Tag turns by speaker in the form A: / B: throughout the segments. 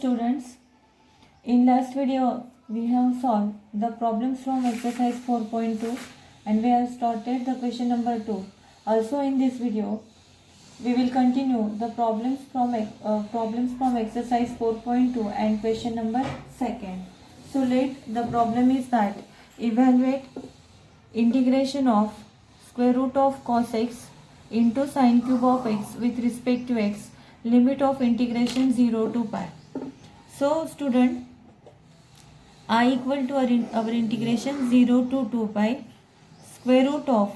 A: students, in last video we have solved the problems from exercise 4.2 and we have started the question number 2. Also in this video we will continue the problems from exercise 4.2 and question number 2. So the problem is that evaluate integration of square root of cos x into sine cube of x with respect to x, limit of integration 0 to pi. So student, I equal to our integration 0 to 2 pi square root of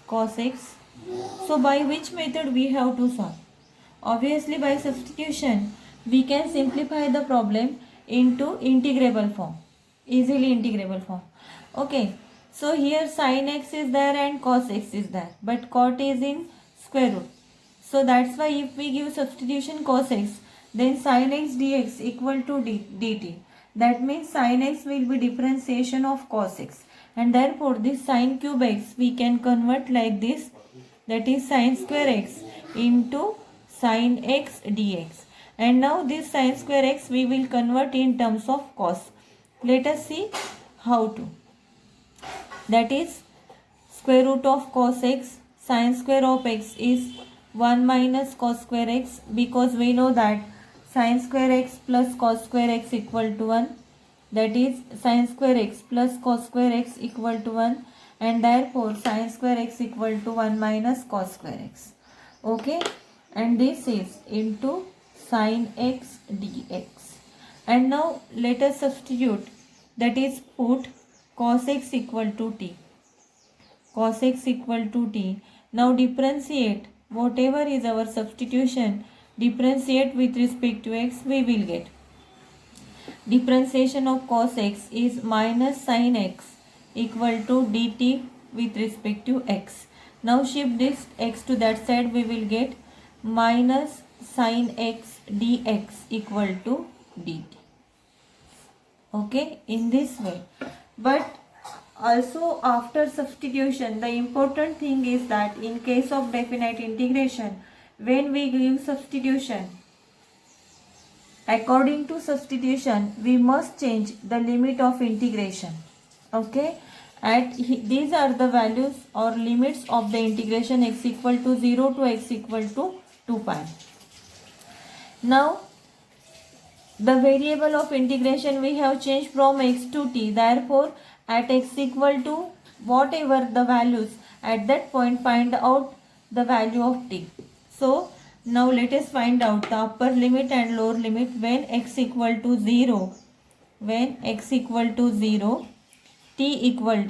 A: cos x. So by which method we have to solve? Obviously by substitution we can simplify the problem into integrable form, easily integrable form. Okay, so here sin x is there and cos x is there, but cot is in square root. So that's why if we give substitution cos x, then sin x dx equal to dt. That means sin x will be differentiation of cos x, and therefore this sin cube x we can convert like this, that is sin square x into sin x dx. And now this sin square x we will convert in terms of cos. Let us see how to. That is square root of cos x, sin square of x is 1 minus cos square x, because we know that sin square x plus cos square x equal to 1. That is sin square x plus cos square x equal to 1, and therefore sin square x equal to 1 minus cos square x. Okay, and this is into sin x dx. And now let us substitute, that is put cos x equal to t. Cos x equal to t. Now differentiate whatever is our substitution, differentiate with respect to x, we will get. Differentiation of cos x is minus sin x equal to dt with respect to x. Now shift this x to that side, we will get minus sin x dx equal to dt. Okay, in this way. But also after substitution, the important thing is that in case of definite integration, when we give substitution, according to substitution we must change the limit of integration. Okay, these are the values or limits of the integration x equal to 0 to x equal to 2 pi. Now the variable of integration we have changed from x to t, therefore at x equal to whatever the values, at that point find out the value of t. So now let us find out the upper limit and lower limit when x equal to 0. When x equal to 0, t equal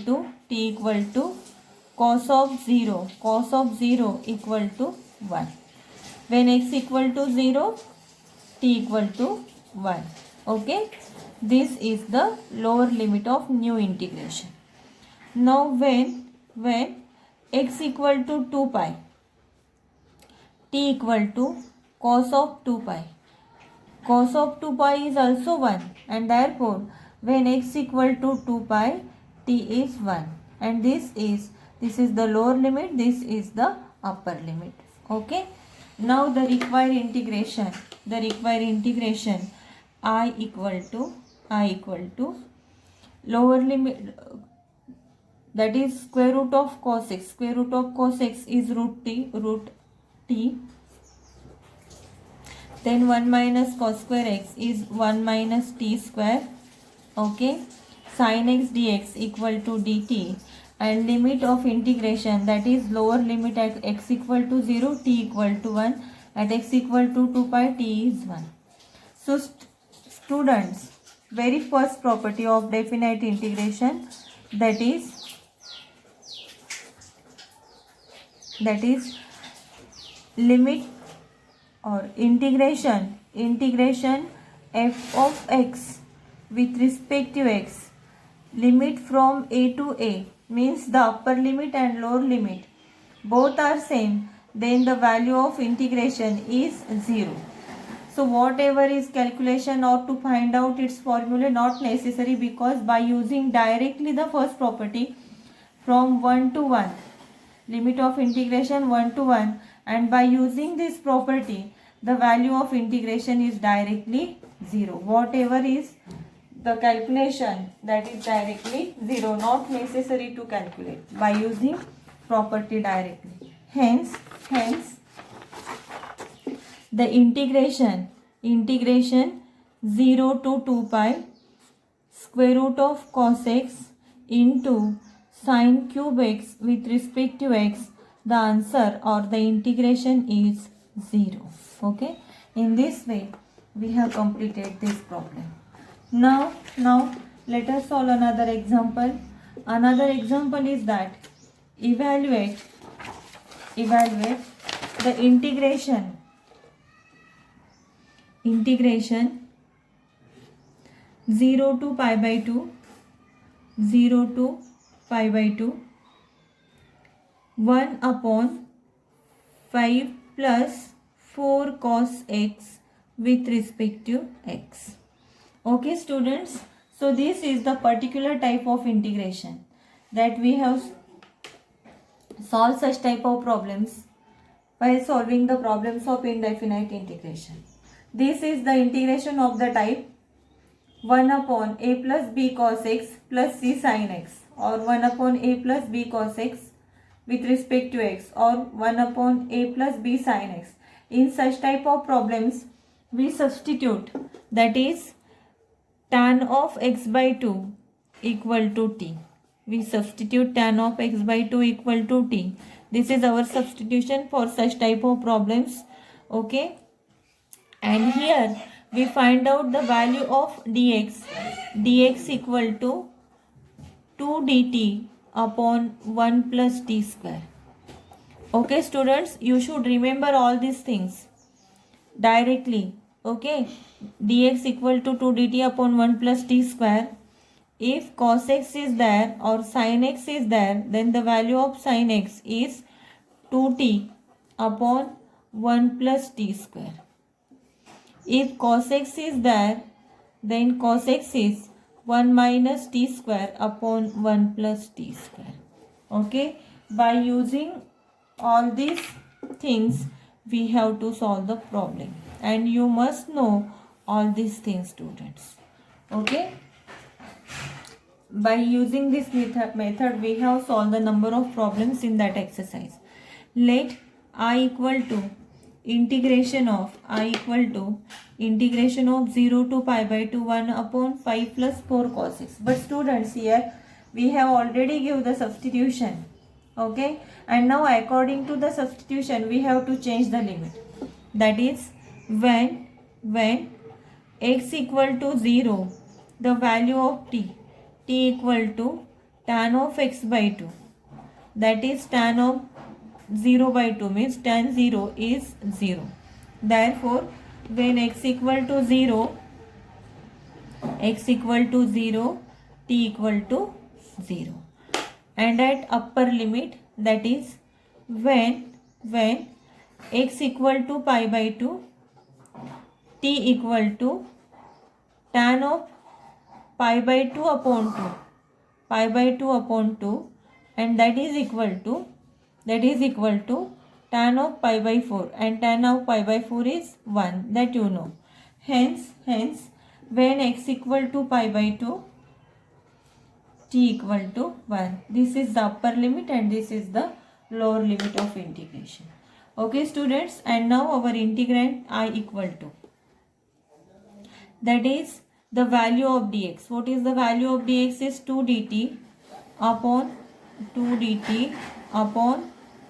A: to cos of 0. Cos of 0 equal to 1. When x equal to 0, t equal to 1. Okay, this is the lower limit of new integration. Now when x equal to 2 pi, t equal to cos of 2 pi. Cos of 2 pi is also 1, and therefore when x equal to 2 pi, t is 1, and this is the lower limit, this is the upper limit. Okay, now the required integration I equal to lower limit, that is square root of cos x. Square root of cos x is root t. Then 1 minus cos square x is 1 minus t square. Okay, sin x dx equal to dt, and limit of integration, that is lower limit at x equal to 0, t equal to 1, at x equal to 2 pi, t is 1. So students, very first property of definite integration, that is limit or integration f of x with respect to x, limit from a to a, means the upper limit and lower limit both are same, then the value of integration is 0. So whatever is calculation or to find out its formula not necessary, because by using directly the first property from 1 to 1, limit of integration 1 to 1, and by using this property the value of integration is directly 0. Whatever is the calculation, that is directly 0, not necessary to calculate by using property directly. Hence the integration 0 to 2 pi square root of cos x into sin cube x with respect to x, the answer or the integration is 0. Okay, in this way we have completed this problem. Now let us solve another example. Another example is that evaluate the integration 0 to pi by 2 1 upon 5 plus 4 cos x with respect to x. Okay students, so this is the particular type of integration that we have solved such type of problems by solving the problems of indefinite integration. This is the integration of the type 1 upon a plus b cos x plus c sin x, or 1 upon a plus b cos x with respect to x, or 1 upon a plus b sin x. In such type of problems we substitute, that is tan of x by 2 equal to t. We substitute tan of x by 2 equal to t. This is our substitution for such type of problems. Okay, and here we find out the value of dx equal to 2 dt upon 1 plus t square. Okay students, you should remember all these things directly. Okay, dx equal to 2 dt upon 1 plus t square. If cos x is there or sin x is there, then the value of sin x is 2t upon 1 plus t square. If cos x is there, then cos x is 1 minus t square upon 1 plus t square. Okay, by using all these things we have to solve the problem, and you must know all these things students. Okay, by using this method we have solved the number of problems in that exercise. Let I equal to integration of 0 to pi by 2 1 upon 5 plus 4 cos x. But students, here we have already give the substitution. Okay, and now according to the substitution we have to change the limit. That is when x equal to 0, the value of t equal to tan of x by 2, that is tan of 0 by 2 means tan 0 is 0. Therefore when x equal to 0, t equal to 0, and at upper limit, that is when x equal to pi by 2, t equal to tan of pi by 2 upon 2, and that is equal to tan of pi by 4, and tan of pi by 4 is 1, that you know. Hence when x equal to pi by 2, t equal to 1. This is the upper limit and this is the lower limit of integration. Okay students, and now our integrand I equal to, that is the value of dx. What is the value of dx? Is 2 dt upon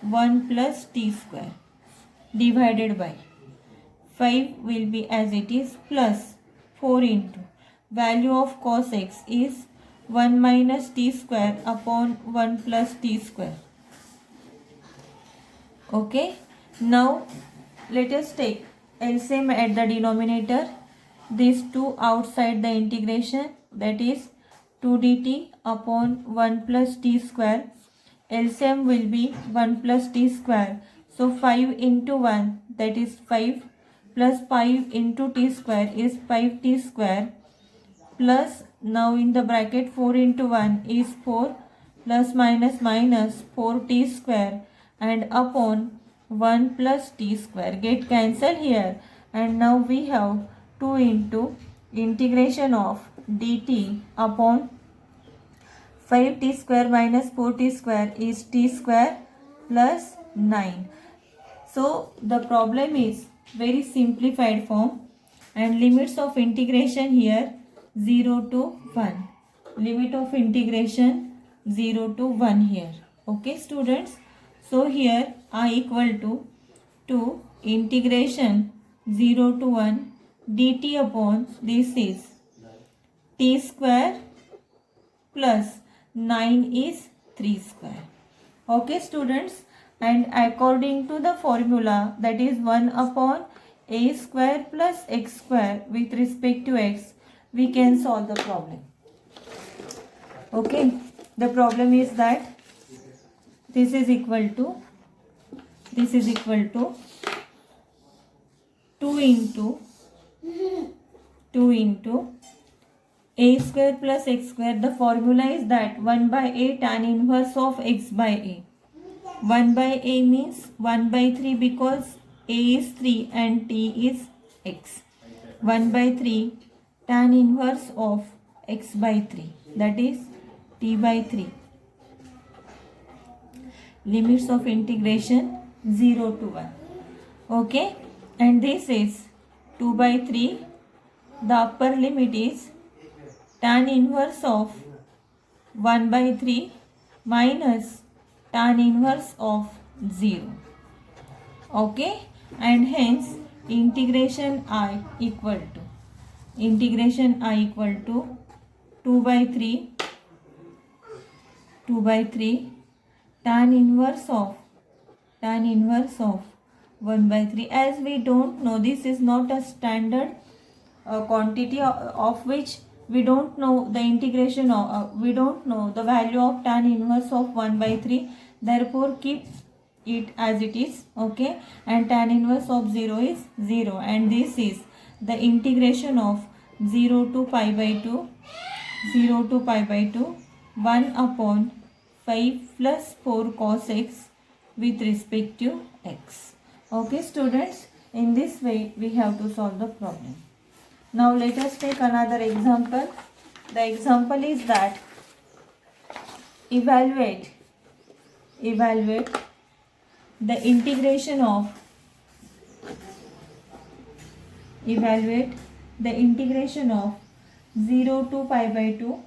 A: 1 plus t square divided by 5 will be as it is, plus 4 into value of cos x is 1 minus t square upon 1 plus t square. Okay, now let us take LCM at the denominator. These two outside the integration, that is 2 dt upon 1 plus t square. LCM will be 1 plus t square. So 5 into 1, that is 5, plus 5 into t square is 5t square, plus now in the bracket 4 into 1 is 4, plus minus minus 4t square, and upon 1 plus t square get cancelled here, and now we have 2 into integration of dt upon 5t square minus 4t square is t square plus 9. So the problem is very simplified form, and limits of integration here 0 to 1. Limit of integration 0 to 1 here. Okay students. So here I equal to integration 0 to 1 dt upon this is t square plus 9 is 3 square. Okay students, and according to the formula, that is 1 upon a square plus x square with respect to x, we can solve the problem. Okay, the problem is that this is equal to 2 into a square plus x square. The formula is that 1 by a tan inverse of x by a. 1 by a means 1 by 3 because a is 3 and t is x. 1 by 3 tan inverse of x by 3, that is t by 3. Limits of integration 0 to 1. Okay, and this is 2 by 3. The upper limit is tan inverse of 1 by 3 minus tan inverse of 0. Okay, and hence integration I equal to 2 by 3 tan inverse of 1 by 3. As we don't know, this is not a standard quantity of which we don't know the integration of, we don't know the value of tan inverse of 1 by 3. Therefore keep it as it is. Okay, and tan inverse of 0 is 0, and this is the integration of 0 to pi by 2 1 upon 5 plus 4 cos x with respect to x. Okay students, in this way we have to solve the problem. Now let us take another example. The example is that evaluate the integration of 0 to pi by 2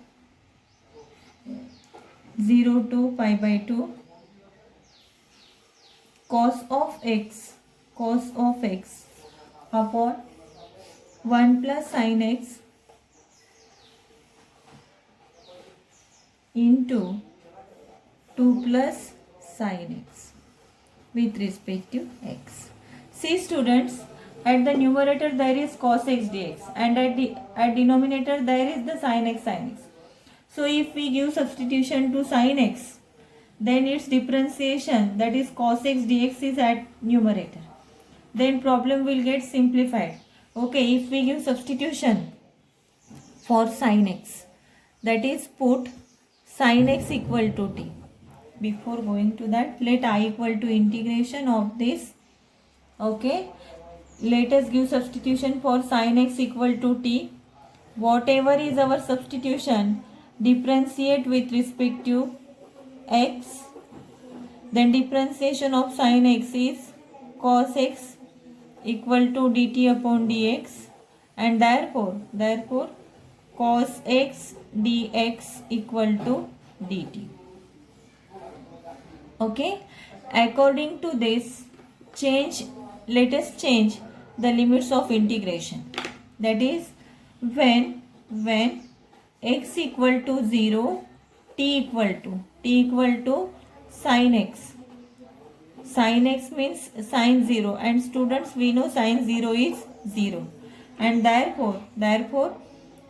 A: cos of x upon 1 plus sin x into 2 plus sin x with respect to x. See students, at the numerator there is cos x dx, and at denominator there is the sin x. So if we give substitution to sin x, then its differentiation, that is cos x dx, is at numerator. Then problem will get simplified. Okay, if we give substitution for sin x, that is put sin x equal to t. Before going to that, let I equal to integration of this. Okay, let us give substitution for sin x equal to t. Whatever is our substitution, differentiate with respect to x. Then differentiation of sin x is cos x equal to dt upon dx, and therefore cos x dx equal to dt. Okay, according to this, let us change the limits of integration. That is, when x equal to 0, t equal to sin x. Sin x means sin 0, and students, we know sin 0 is 0, and therefore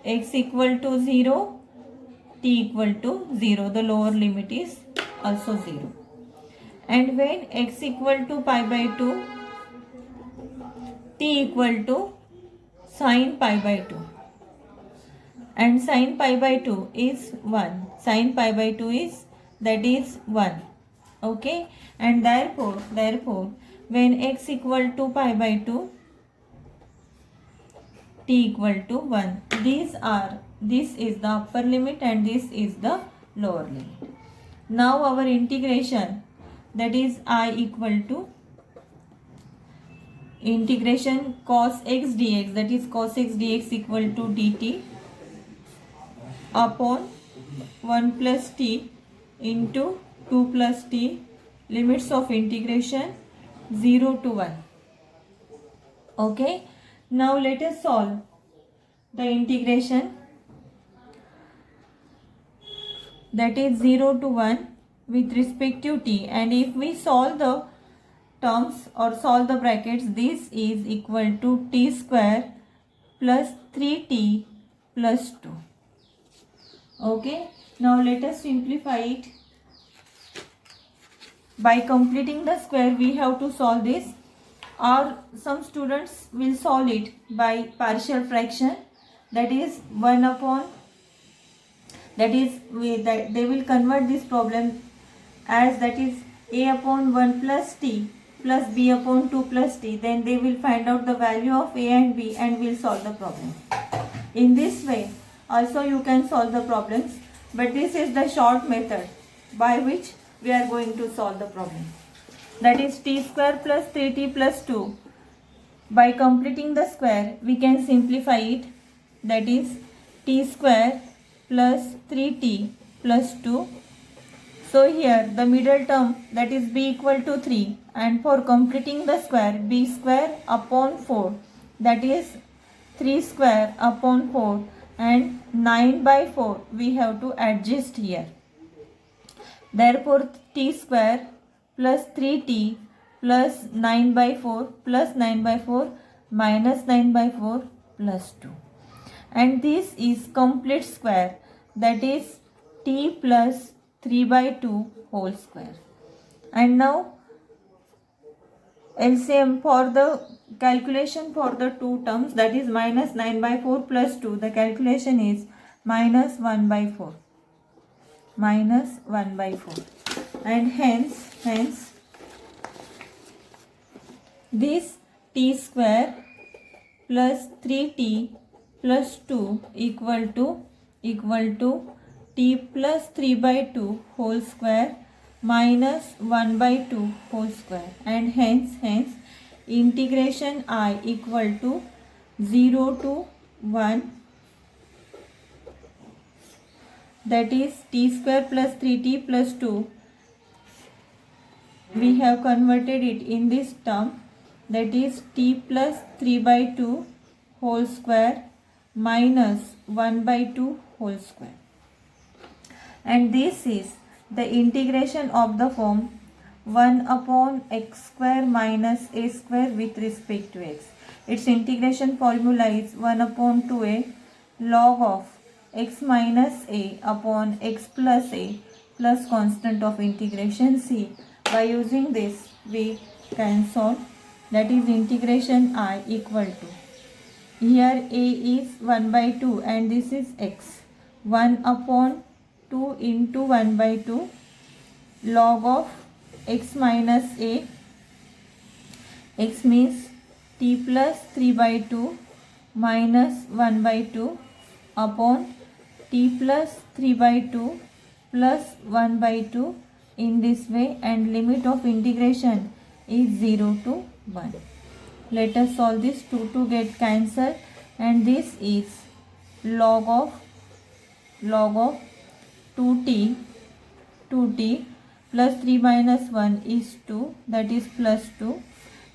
A: x equal to 0, t equal to 0. The lower limit is also 0. And when x equal to pi by 2, t equal to sin pi by 2, and sin pi by 2 is 1. Sin pi by 2 is, that is 1. Okay, and therefore when x equal to pi by 2, t equal to 1. This is the upper limit and this is the lower limit. Now our integration, that is I equal to integration cos x dx, that is cos x dx equal to dt upon 1 plus t into 2 plus t, limits of integration 0 to 1. Okay, now let us solve the integration, that is 0 to 1 with respect to t, and if we solve the terms or solve the brackets, this is equal to t square plus 3t plus 2. Okay, now let us simplify it. By completing the square we have to solve this, or some students will solve it by partial fraction, that is 1 upon, that is they will convert this problem as, that is a upon 1 plus t plus b upon 2 plus t, then they will find out the value of a and b and will solve the problem. In this way also you can solve the problems, but this is the short method by which we are going to solve the problem, that is t square plus 3t plus 2. By completing the square we can simplify it, that is t square plus 3t plus 2. So here the middle term, that is b equal to 3, and for completing the square, b square upon 4, that is 3 square upon 4, and 9 by 4 we have to adjust here. Therefore t square plus 3t plus 9 by 4 plus 9 by 4 minus 9 by 4 plus 2. And this is complete square, that is t plus 3 by 2 whole square. And now LCM for the calculation for the two terms, that is minus 9 by 4 plus 2, the calculation is minus 1 by 4. Minus 1 by 4. And hence this t square plus 3t plus 2 equal to t plus 3 by 2 whole square minus 1 by 2 whole square, and hence integration I equal to 0 to 1, that is t square plus 3t plus 2, we have converted it in this term, that is t plus 3 by 2 whole square minus 1 by 2 whole square. And this is the integration of the form 1 upon x square minus a square with respect to x. Its integration formula is 1 upon 2a log of x minus a upon x plus a plus constant of integration c. By using this we can solve, that is integration I equal to, here a is 1 by 2 and this is x, 1 upon 2 into 1 by 2 log of x minus a, x means t plus 3 by 2 minus 1 by 2 upon t plus 3 by 2 plus 1 by 2 in this way, and limit of integration is 0 to 1. Let us solve this. 2 get cancelled, and this is log of 2t plus 3 minus 1 is 2, that is plus 2,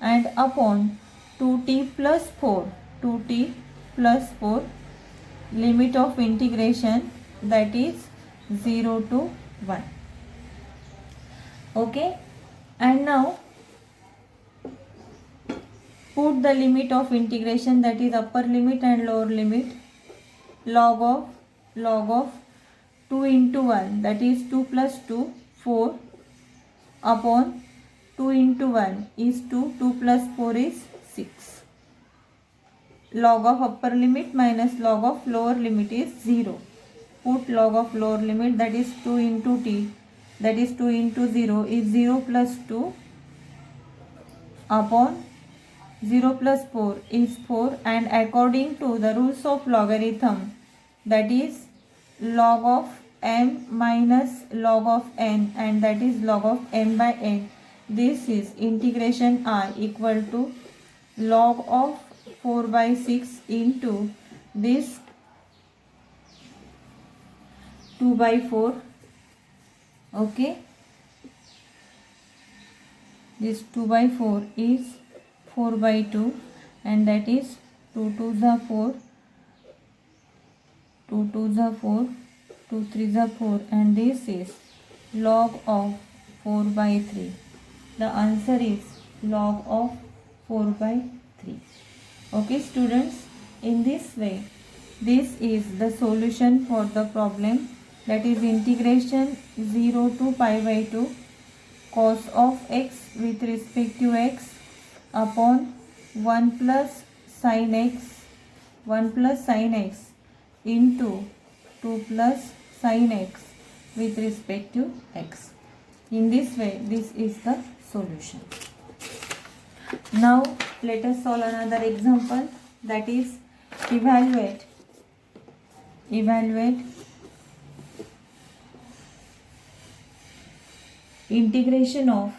A: and upon 2t plus 4, limit of integration, that is 0 to 1. Okay, and now put the limit of integration, that is upper limit and lower limit, log of 2 into 1, that is 2 plus 2, 4, upon 2 into 1 is 2, 2 plus 4 is 6. Log of upper limit minus log of lower limit is 0. Put log of lower limit, that is 2 into t, that is 2 into 0 is 0 plus 2 upon 0 plus 4 is 4, and according to the rules of logarithm, that is log of m minus log of n, and that is log of m by n. This is integration I equal to log of 4 by 6 into this 2 by 4. Okay, this 2 by 4 is 4 by 2, and that is 2 2 the 4, 2 2 the 4, 2 3 the 4, and this is log of 4 by 3. The answer is log of 4 by 3. Okay students, in this way, this is the solution for the problem, that is integration 0 to pi by 2 cos of x with respect to x upon 1 plus sin x into 2 plus sin x with respect to x. In this way, this is the solution. Now let us solve another example, that is evaluate integration of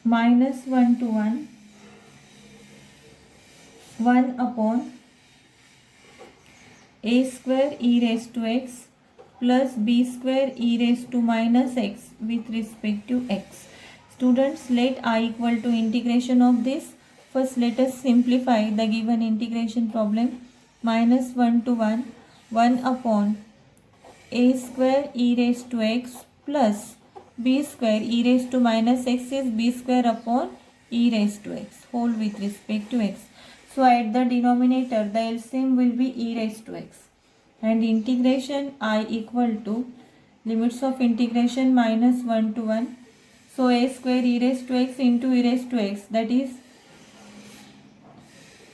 A: minus 1 to 1 upon a square e raised to x plus b square e raised to minus x with respect to x. Students, let I equal to integration of this. First let us simplify the given integration problem. Minus 1 to 1 upon a square e raised to x plus b square e raised to minus x is b square upon e raised to x whole with respect to x. So at the denominator the LCM will be e raised to x, and integration I equal to limits of integration minus 1 to 1. So a square e raised to x into e raised to x, that is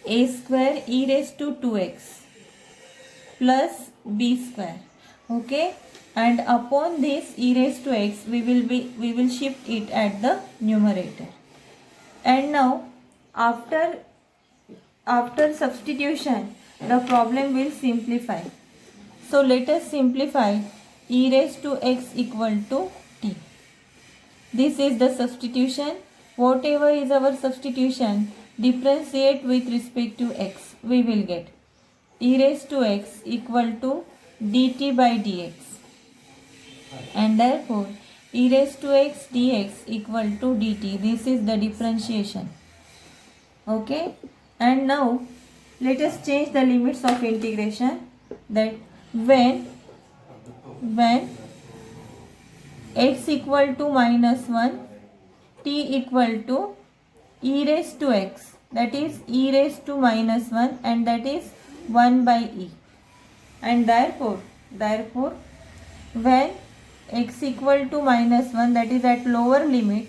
A: a square e raised to 2x plus b square. Okay, and upon this e raised to x we will shift it at the numerator. And now after substitution the problem will simplify. So let us simplify e raised to x equal to t. This is the substitution. Whatever is our substitution, differentiate with respect to x, we will get e raised to x equal to dt by dx, and therefore e raised to x dx equal to dt. This is the differentiation. Okay, and now let us change the limits of integration, that when x equal to minus 1, t equal to e raised to x, that is e raised to minus 1, and that is 1 by e, and therefore when x equal to minus 1, that is at lower limit,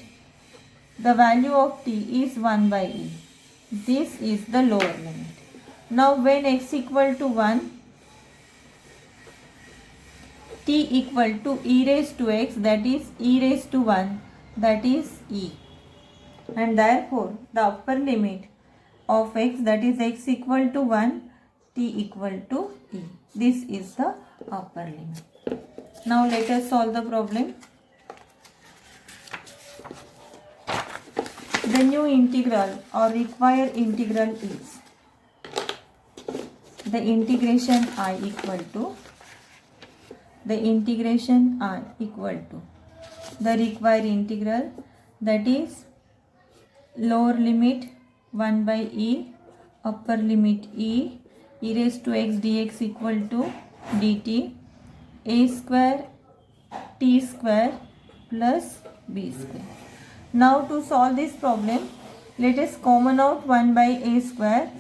A: the value of t is 1 by e. This is the lower limit. Now when x equal to 1, t equal to e raised to x, that is e raised to 1, that is e, and therefore the upper limit of x, that is x equal to 1, t equal to e. This is the upper limit. Now let us solve the problem. The new integral or required integral is the integration I equal to the required integral, that is lower limit 1 by e, upper limit e raised to x dx equal to dt, a square t square plus b square. Now to solve this problem, let us common out 1 by a square,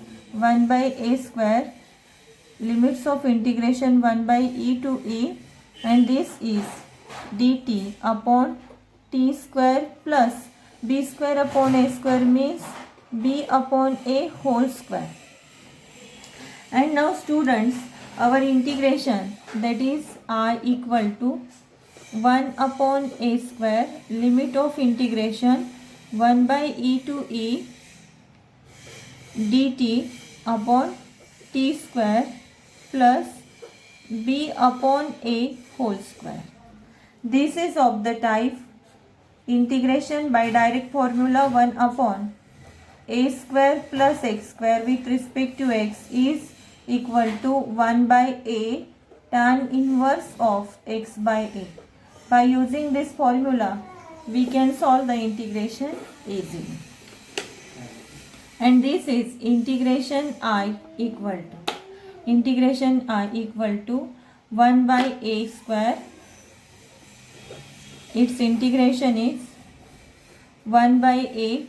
A: limits of integration 1 by e to e, and this is dt upon t square plus b square upon a square means b upon a whole square. And now students, our integration, that is I equal to 1 upon a square, limit of integration 1 by e to e dt upon t square plus b upon a whole square. This is of the type integration by direct formula 1 upon a square plus x square with respect to x is equal to 1 by a tan inverse of x by a. By using this formula, we can solve the integration easily. And this is integration I equal to 1 by a square. Its integration is 1 by a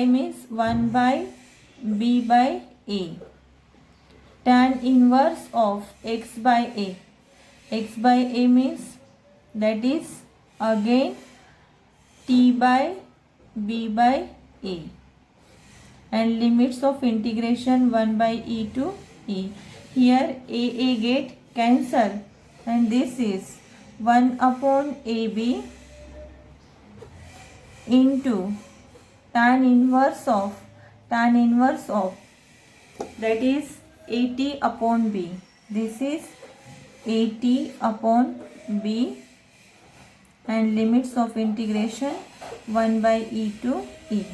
A: means 1 by b by a. Tan inverse of x by a. X by a means that is again t by b by a. And limits of integration 1 by e to e. Here a get cancel and this is 1 upon ab into tan inverse of that is at upon b. This is at upon b and limits of integration 1 by e to e,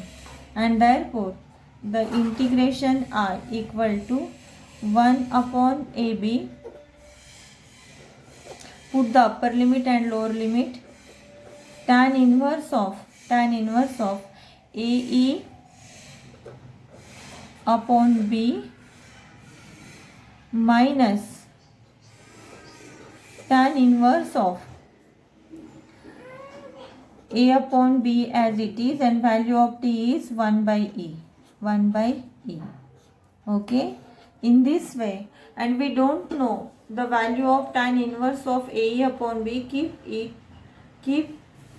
A: and therefore the integration I equal to 1 upon ab. Put the upper limit and lower limit. Tan inverse of ae upon b minus tan inverse of a upon b as it is, and value of t is 1 by e. Okay, in this way, and we don't know the value of tan inverse of a upon b, keep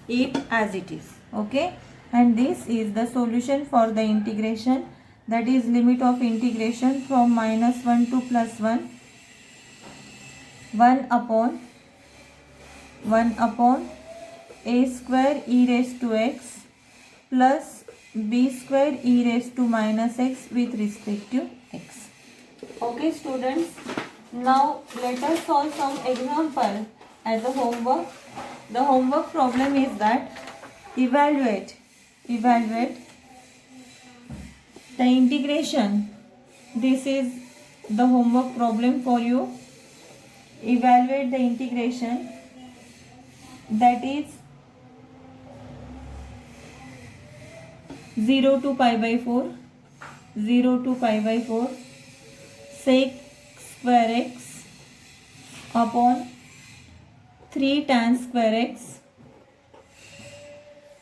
A: it as it is. Okay, and this is the solution for the integration, that is limit of integration from -1 to +1, 1 upon a square e raised to x plus b square e raised to -x with respect to x. Okay students, now let us solve some example as a homework. The homework problem is that evaluate the integration. This is the homework problem for you. Evaluate the integration, that is 0 to pi by 4 sec square x upon 3 tan square x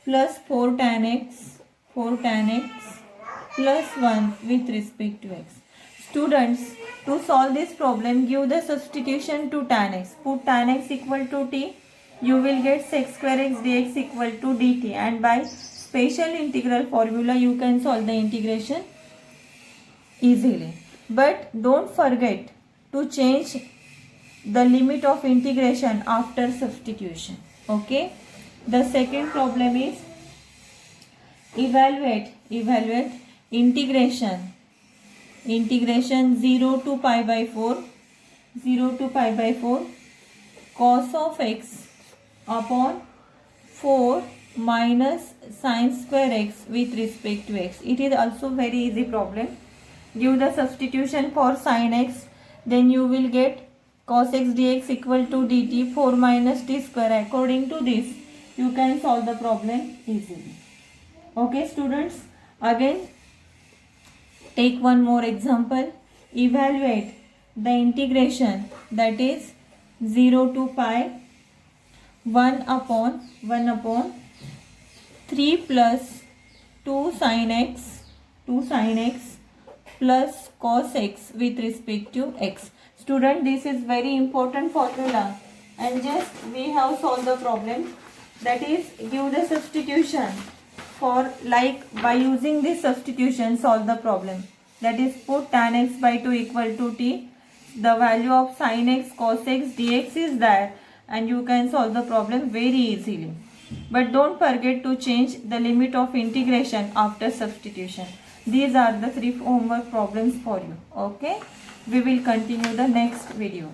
A: plus 4 tan x plus 1 with respect to x. Students, to solve this problem, give the substitution to tan x. Put tan x equal to t. You will get sec square x dx equal to dt, and by special integral formula you can solve the integration easily. But don't forget to change the limit of integration after substitution. Okay. The second problem is evaluate integration 0 to pi by 4 cos of x upon 4 minus sin square x with respect to x. It is also very easy problem. Give the substitution for sin x, then you will get cos x dx equal to dt 4 minus t square. According to this, you can solve the problem easily. Okay students, again take one more example. Evaluate the integration, that is 0 to pi 1 upon 3 plus 2 sin x plus cos x with respect to x. Student, this is very important formula, and just we have solved the problem, that is give the substitution for, like by using this substitution solve the problem, that is put tan x by 2 equal to t. The value of sin x cos x dx is there, and you can solve the problem very easily. But don't forget to change the limit of integration after substitution. These are the 3 homework problems for you. Okay, we will continue the next video.